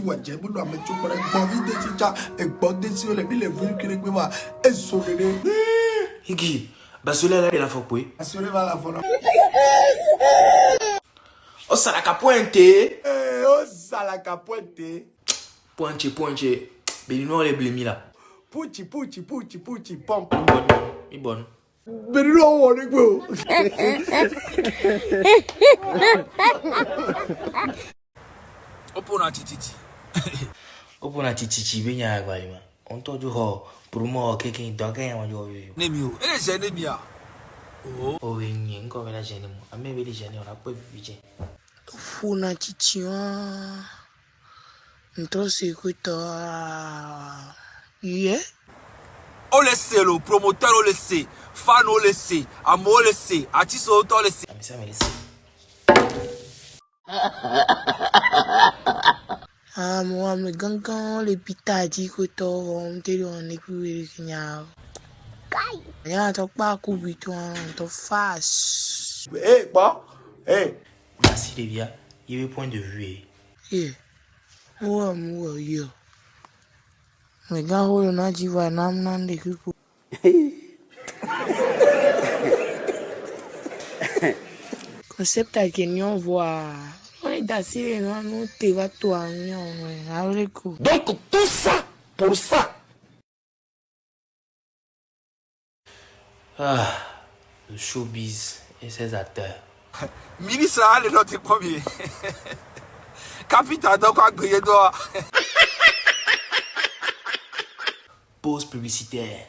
wàjẹ́ búdọ̀ àmì tó pẹ̀lẹ́ gbọ́n bí dé ti já ẹ̀gbọ́n dé sí olè bí lè fún kiri pé máa èso rere. Igi basolé la faut poué. Basolé va la fola. O salaka pointe. O salaka pointe. Pointe. Benino les blemi là. Pucci, pompe. Bon. Benino on est beau. Opona tititi. Opona tititi benya agbalima. On to du ho pour moi quelqu'un dogain on yo. Nemio. Et j'ai nemia. Oh. Oh oui, nko vela jeni mo. Ame veli jeni on a pas vu. Opona titi Nto sekuta. Yeah. On le sait, le promoteur on le sait, fan on le sait, amour on le sait, artiste on le sait. Ça me laisse. Moi me gangan le pitadi ko to on te on écouter kenya. Ya to pa ku bitu to fast. Bon. Merci les gars. Il y a un point de vue. Yeah. Moi yo. Me ga holo na jiva nam nan de ku. Concept à Kenyon voit. On est d'assez non te va toi non. Donc tout ça pour ça. Ah, le showbiz et ses acteurs. Ministre a le noté premier. Capitaine donc a grillé dehors. Pause publicitaire.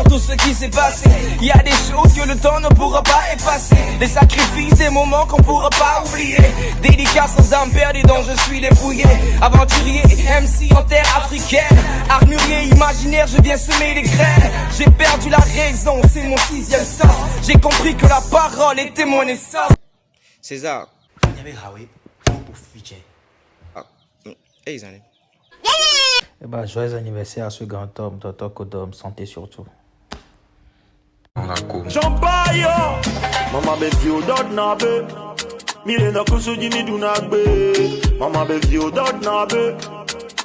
Tout ce qui s'est passé, il y a des choses que le temps ne pourra pas effacer, des sacrifices, des moments qu'on pourra pas oublier, délicats sans âme perdue dont je suis dépouillé, aventurier, MC en terre africaine, armurier imaginaire, je viens semer les graines, j'ai perdu la raison, c'est mon sixième sens, j'ai compris que la parole était mon essence. César. Il y avait Raoui pour Fidji. Ah, ils en Eh ben, joyeux anniversaire à ce grand homme, Toto Kodom, santé surtout. Champagne, mama bevi o dot na be, mire na kusuji mi do na be. Mama bevi o dot na be,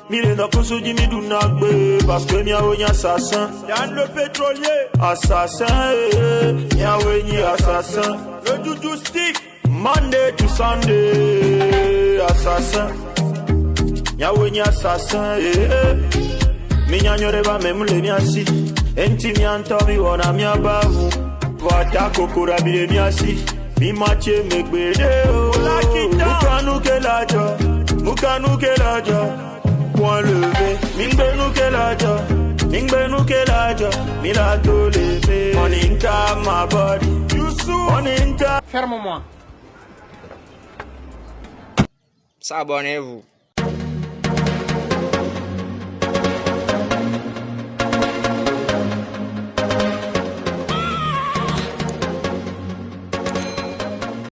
mire na kusuji mi do na be. Parce que mia onya assassin, Yann le pétrolier, assassin, mia onya assassin. Le juju stick, Monday to Sunday, assassin. Mia onya assassin, mi nyanyore ba memule miasi. Enti mi antomi wana mi abavu Wata kokora bile mi asi Mi mache megbede Mukanu ke laja Point levé Mingbe nuke laja Mi la to leve On inta my body On inta S'abonnez-vous.